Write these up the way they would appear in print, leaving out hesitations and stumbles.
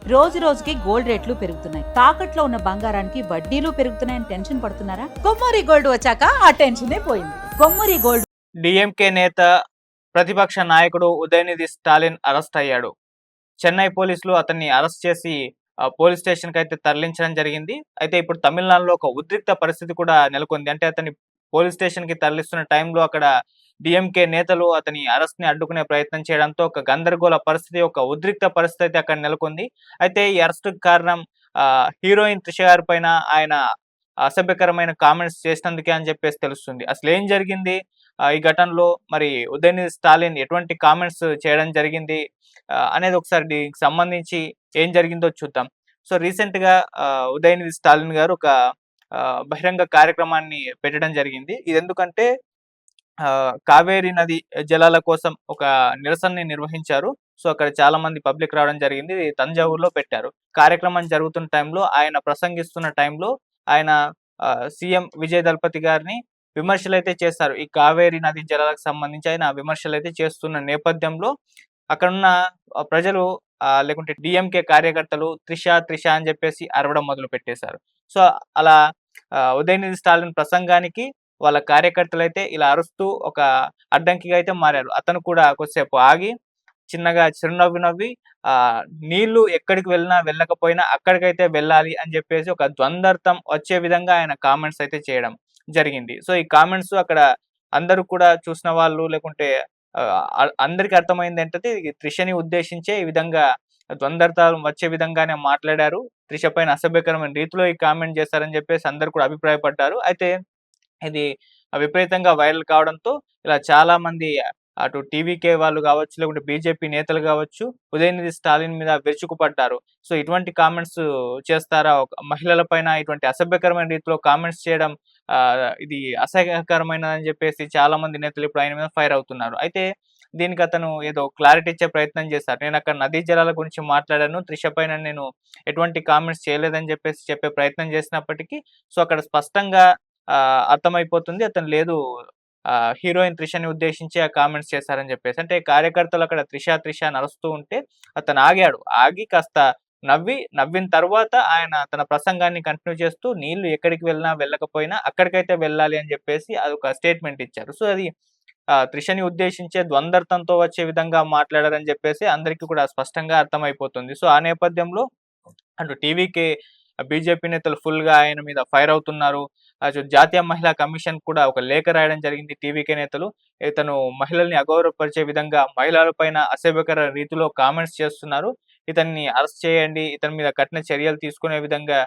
రోజు రోజుకి గోల్డ్ రేట్లు పెరుగుతున్నాయి. తాకట్లో ఉన్న బంగారానికి వడ్డీలు పెరుగుతున్నాయని టెన్షన్ పడుతున్నారా? కొమ్మూరి గోల్డ్ వచ్చాక ఆ టెన్షనే పోయింది. కొమ్మూరి గోల్డ్. డిఎంకే నేత ప్రతిపక్ష నాయకుడు ఉదయనిధి స్టాలిన్ అరెస్ట్ అయ్యాడు. చెన్నై పోలీసులు అతన్ని అరెస్ట్ చేసి పోలీస్ స్టేషన్‌కి అయితే తరలించడం జరిగింది. అయితే ఇప్పుడు తమిళనాడులో ఒక ఉద్రిక్త పరిస్థితి కూడా నెలకొంది. అంటే అతన్ని పోలీస్ స్టేషన్‌కి తరలిస్తున్న టైంలో అక్కడ డీఎంకే నేతలు అతని అరెస్ట్‌ని అడ్డుకునే ప్రయత్నం చేయడంతో ఒక గందరగోళ పరిస్థితి, ఒక ఉద్రిక్త పరిస్థితి అయితే అక్కడ నెలకొంది. అయితే ఈ అరెస్ట్‌కి కారణం హీరోయిన్ త్రిష గారి పైన ఆయన అసభ్యకరమైన కామెంట్స్ చేసినందుకే అని చెప్పేసి తెలుస్తుంది. అసలేం జరిగింది? ఈ ఘటనలో మరి ఉదయనిధి స్టాలిన్ ఎటువంటి కామెంట్స్ చేయడం జరిగింది అనేది ఒకసారి దీనికి సంబంధించి ఏం జరిగిందో చూద్దాం. సో రీసెంట్‌గా ఉదయనిధి స్టాలిన్ గారు ఒక బహిరంగ కార్యక్రమాన్ని పెట్టడం జరిగింది. ఇదెందుకంటే కావేరీ నది జలాల కోసం ఒక నిరసనని నిర్వహించారు. సో అక్కడ చాలా మంది పబ్లిక్ రావడం జరిగింది. ఇది తంజావూరులో పెట్టారు. కార్యక్రమం జరుగుతున్న టైంలో, ఆయన ప్రసంగిస్తున్న టైంలో ఆయన సీఎం విజయ్ దళపతి గారిని విమర్శలైతే చేశారు. ఈ కావేరీ నది జలాలకు సంబంధించి ఆయన విమర్శలైతే చేస్తున్న నేపథ్యంలో అక్కడున్న ప్రజలు లేకుంటే డీఎంకే కార్యకర్తలు త్రిష, త్రిష అని చెప్పేసి అరవడం మొదలుపెట్టేశారు. సో అలా ఉదయనిధి స్టాలిన్ ప్రసంగానికి వాళ్ళ కార్యకర్తలైతే ఇలా అరుస్తూ ఒక అడ్డంకిగా అయితే మారారు. అతను కూడా కొద్దిసేపు ఆగి చిన్నగా చిరునవ్వు నవ్వి నీళ్లు ఎక్కడికి వెళ్ళినా వెళ్ళకపోయినా అక్కడికైతే వెళ్ళాలి అని చెప్పేసి ఒక ద్వందార్థం వచ్చే విధంగా ఆయన కామెంట్స్ అయితే చేయడం జరిగింది. సో ఈ కామెంట్స్ అక్కడ అందరూ కూడా చూసిన వాళ్ళు లేకుంటే అందరికి అర్థమైంది ఏంటంటే త్రిషని ఉద్దేశించే ఈ విధంగా ద్వందార్థాలు వచ్చే విధంగానే మాట్లాడారు. త్రిష పైన అసభ్యకరమైన రీతిలో ఈ కామెంట్ చేశారని చెప్పేసి అందరూ కూడా అభిప్రాయపడ్డారు. అయితే ఇది విపరీతంగా వైరల్ కావడంతో ఇలా చాలా మంది అటు టీవీకే వాళ్ళు కావచ్చు, లేకుంటే బీజేపీ నేతలు కావచ్చు, ఉదయనిధి స్టాలిన్ మీద విరుచుకుపడ్డారు. సో ఇటువంటి కామెంట్స్ చేస్తారా? ఒక మహిళల పైన ఇటువంటి అసభ్యకరమైన రీతిలో కామెంట్స్ చేయడం ఇది అసహ్యకరమైనదని చెప్పేసి చాలా మంది నేతలు ఇప్పుడు ఆయన మీద ఫైర్ అవుతున్నారు. అయితే దీనికి అతను ఏదో క్లారిటీ ఇచ్చే ప్రయత్నం చేశారు. నేను అక్కడ నదీ జలాల గురించి మాట్లాడాను. త్రిష పైన నేను ఎటువంటి కామెంట్స్ చేయలేదని చెప్పేసి చెప్పే ప్రయత్నం చేసినప్పటికీ సో అక్కడ స్పష్టంగా అర్థమైపోతుంది. అతను లేదు హీరోయిన్ త్రిషని ఉద్దేశించి ఆ కామెంట్స్ చేశారని చెప్పేసి. అంటే కార్యకర్తలు అక్కడ త్రిష, త్రిష అని అరుస్తూ ఉంటే అతను ఆగాడు. ఆగి కాస్త నవ్విన తర్వాత ఆయన తన ప్రసంగాన్ని కంటిన్యూ చేస్తూ నీళ్లు ఎక్కడికి వెళ్ళినా వెళ్ళకపోయినా అక్కడికైతే వెళ్ళాలి అని చెప్పేసి అదొక స్టేట్మెంట్ ఇచ్చారు. సో అది త్రిషని ఉద్దేశించే ద్వందార్థంతో వచ్చే విధంగా మాట్లాడారని చెప్పేసి అందరికీ కూడా స్పష్టంగా అర్థమైపోతుంది. సో ఆ నేపథ్యంలో అటు టీవీకి బీజేపీ నేతలు ఫుల్‌గా ఆయన మీద ఫైర్ అవుతున్నారు. జాతీయ మహిళా కమిషన్ కూడా ఒక లేఖ రాయడం జరిగింది టీవీకే నేతలు. ఇతను మహిళల్ని అగౌరవపరిచే విధంగా మహిళల పైన అసభ్యకర రీతిలో కామెంట్స్ చేస్తున్నారు. ఇతన్ని అరెస్ట్ చేయండి. ఇతని మీద కఠిన చర్యలు తీసుకునే విధంగా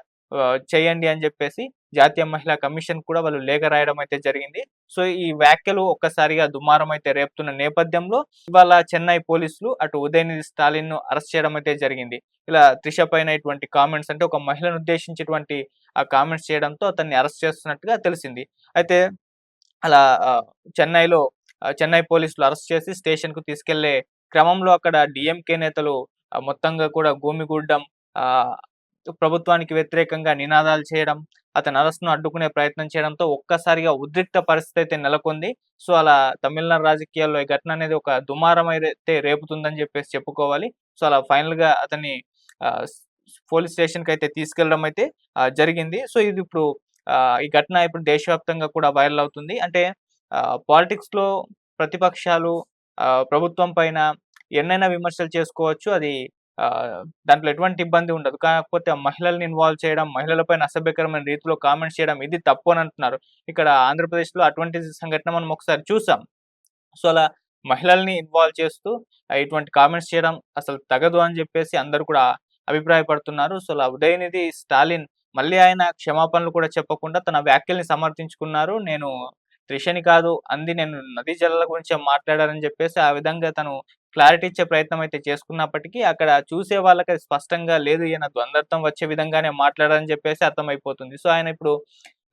చేయండి అని చెప్పేసి జాతీయ మహిళా కమిషన్ కూడా వాళ్ళు లేఖ రాయడం అయితే జరిగింది. సో ఈ వ్యాఖ్యలు ఒక్కసారిగా దుమారం అయితే రేపుతున్న నేపథ్యంలో ఇవాళ చెన్నై పోలీసులు అటు ఉదయనిధి స్టాలిన్‌ను అరెస్ట్ చేయడం అయితే జరిగింది. ఇలా త్రిష పైన ఇటువంటి కామెంట్స్ అంటే ఒక మహిళను ఉద్దేశించేటువంటి ఆ కామెంట్స్ చేయడంతో అతన్ని అరెస్ట్ చేస్తున్నట్టుగా తెలిసింది. అయితే అలా చెన్నైలో చెన్నై పోలీసులు అరెస్ట్ చేసి స్టేషన్‌కు తీసుకెళ్లే క్రమంలో అక్కడ డీఎంకే నేతలు మొత్తంగా కూడా గుమిగూడడం, ఆహ్, ప్రభుత్వానికి వ్యతిరేకంగా నినాదాలు చేయడం, అతని అరెస్ట్‌ను అడ్డుకునే ప్రయత్నం చేయడంతో ఒక్కసారిగా ఉద్రిక్త పరిస్థితి అయితే నెలకొంది. సో అలా తమిళనాడు రాజకీయాల్లో ఈ ఘటన అనేది ఒక దుమారం అయితే రేపుతుందని చెప్పేసి చెప్పుకోవాలి. సో అలా ఫైనల్‌గా అతన్ని ఆహ్, స్ పోలీస్ స్టేషన్‌కైతే తీసుకెళ్లడం అయితే జరిగింది. సో ఇది ఇప్పుడు ఈ ఘటన ఇప్పుడు దేశవ్యాప్తంగా కూడా వైరల్ అవుతుంది. అంటే పాలిటిక్స్‌లో ప్రతిపక్షాలు ప్రభుత్వం పైన ఎన్నైనా విమర్శలు చేసుకోవచ్చు. అది దాంట్లో ఎటువంటి ఇబ్బంది ఉండదు. కాకపోతే ఆ మహిళల్ని ఇన్వాల్వ్ చేయడం, మహిళల పైన అసభ్యకరమైన రీతిలో కామెంట్స్ చేయడం ఇది తప్పు అని అంటున్నారు. ఇక్కడ ఆంధ్రప్రదేశ్‌లో అటువంటి సంఘటన మనం ఒకసారి చూసాం. సో అలా మహిళల్ని ఇన్వాల్వ్ చేస్తూ ఇటువంటి కామెంట్స్ చేయడం అసలు తగదు అని చెప్పేసి అందరూ కూడా అభిప్రాయపడుతున్నారు. సో అలా ఉదయనిధి స్టాలిన్ మళ్ళీ ఆయన క్షమాపణలు కూడా చెప్పకుండా తన వ్యాఖ్యల్ని సమర్థించుకున్నారు. నేను త్రిషని కాదు అంది, నేను నదీ జలాల గురించే మాట్లాడానని చెప్పేసి ఆ విధంగా తను క్లారిటీ ఇచ్చే ప్రయత్నం అయితే చేసుకున్నప్పటికీ అక్కడ చూసే వాళ్ళకి అది స్పష్టంగా లేదు ఈయన ద్వందార్థం వచ్చే విధంగానే మాట్లాడారని చెప్పేసి అర్థమైపోతుంది. సో ఆయన ఇప్పుడు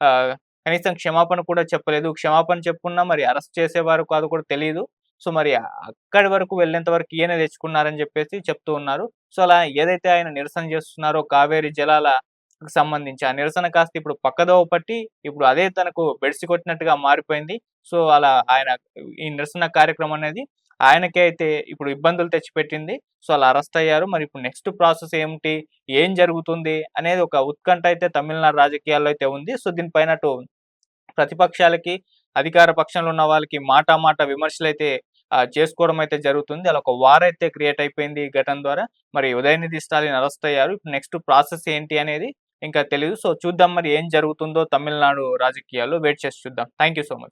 ఆహ్, కనీసం క్షమాపణ కూడా చెప్పలేదు. క్షమాపణ చెప్పున్నా మరి అరెస్ట్ చేసేవారు కాదో కూడా తెలీదు. సో మరి అక్కడి వరకు వెళ్ళేంత వరకు ఈయనే తెచ్చుకున్నారని చెప్పేసి చెప్తూ ఉన్నారు. సో అలా ఏదైతే ఆయన నిరసన చేస్తున్నారో కావేరీ జలాలకు సంబంధించి ఆ నిరసన కాస్త ఇప్పుడు పక్కదోవ పట్టి ఇప్పుడు అదే తనకు బెడిసి కొట్టినట్టుగా మారిపోయింది. సో అలా ఆయన ఈ నిరసన కార్యక్రమం అనేది ఆయనకే అయితే ఇప్పుడు ఇబ్బందులు తెచ్చిపెట్టింది. సో, అలా అరెస్ట్ అయ్యారు. మరి ఇప్పుడు నెక్స్ట్ ప్రాసెస్ ఏమిటి? ఏం జరుగుతుంది? అనేది ఒక ఉత్కంఠ అయితే తమిళనాడు రాజకీయాల్లో అయితే ఉంది. సో, దీనిపైన అటు ప్రతిపక్షాలకి, అధికార పక్షంలో ఉన్న వాళ్ళకి మాట విమర్శలైతే చేసుకోవడం అయితే జరుగుతుంది. అలా ఒక వార్ అయితే క్రియేట్ అయిపోయింది ఈ ఘటన ద్వారా. మరి ఉదయనిధి స్టాలిన్ అరెస్ట్ అయ్యారు. ఇప్పుడు నెక్స్ట్ ప్రాసెస్ ఏంటి అనేది ఇంకా తెలీదు. సో, చూద్దాం మరి ఏం జరుగుతుందో తమిళనాడు రాజకీయాల్లో. వెయిట్ చేసి చూద్దాం. Thank you so much.